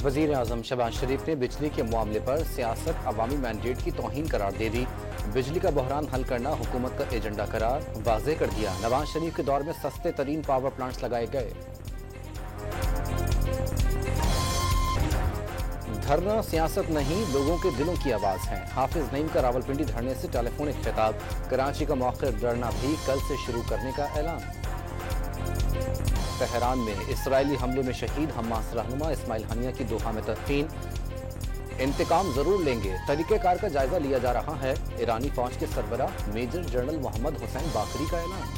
वज़ीर आज़म शहबाज शरीफ ने बिजली के मामले पर सियासत अवामी मैंडेट की तौहीन करार दे दी। बिजली का बहरान हल करना हुकूमत का एजेंडा करार वाज़ेह कर दिया। नवाज शरीफ के दौर में सस्ते तरीन पावर प्लांट्स लगाए गए। धरना सियासत नहीं, लोगों के दिलों की आवाज़ है। हाफिज नईम का रावलपिंडी धरने से टेलीफोनिक खिताब। कराची का मौखिर धरना भी कल से शुरू करने का ऐलान। तेहरान में इसराइली हमले में शहीद हमास रहनुमा इस्माइल हनिया की दोहा में तदफीन। इंतकाम जरूर लेंगे, तरीक़ेकार का जायजा लिया जा रहा है। ईरानी फौज के सरबराह मेजर जनरल मोहम्मद हुसैन बाकरी का ऐलान।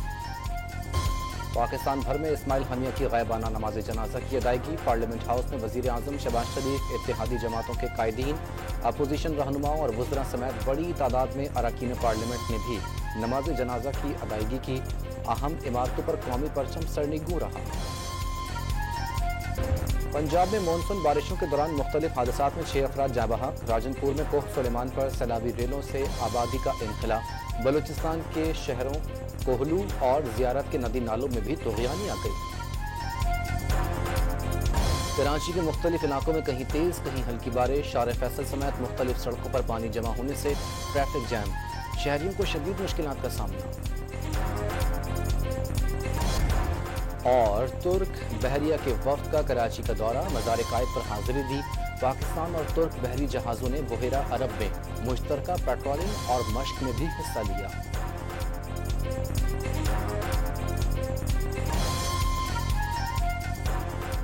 पाकिस्तान भर में इस्माइल हनिया की गैबाना नमाज जनाजा की अदायगी। पार्लियामेंट हाउस में वज़ीर आज़म शहबाज शरीफ, इत्तेहादी जमातों के कायदीन, अपोजिशन रहनुमाओं और वज़रा समेत बड़ी तादाद में अरकान पार्लियामेंट ने भी नमाज जनाजा की अदायगी की। अहम इमारतों पर कौमी परचम सरनिगू रहा। पंजाब में मानसून बारिशों के दौरान मुख्तलिफ हादसात में 6 अफराद जाँ बहक। राजनपुर में कोह सुलेमान पर सैलाबी रेलों से आबादी का इनखला। बलूचिस्तान के शहरों कोहलू और जियारत के नदी नालों में भी तुग़यानी आ गई। कराची के मुख्तलिफ इलाकों में कहीं तेज कहीं हल्की बारिश। शार फैसल समेत मुख्तलिफ सड़कों पर पानी जमा होने से ट्रैफिक जैम। शहरियों को शदीद मुश्किलात का सामना। और तुर्क बहरिया के वफ्द का कराची का दौरा, मज़ार कायद पर हाजिरी दी। पाकिस्तान और तुर्क बहरी जहाज़ों ने बुहेरा अरब में मुश्तरका पेट्रोलिंग और मश्क में भी हिस्सा लिया।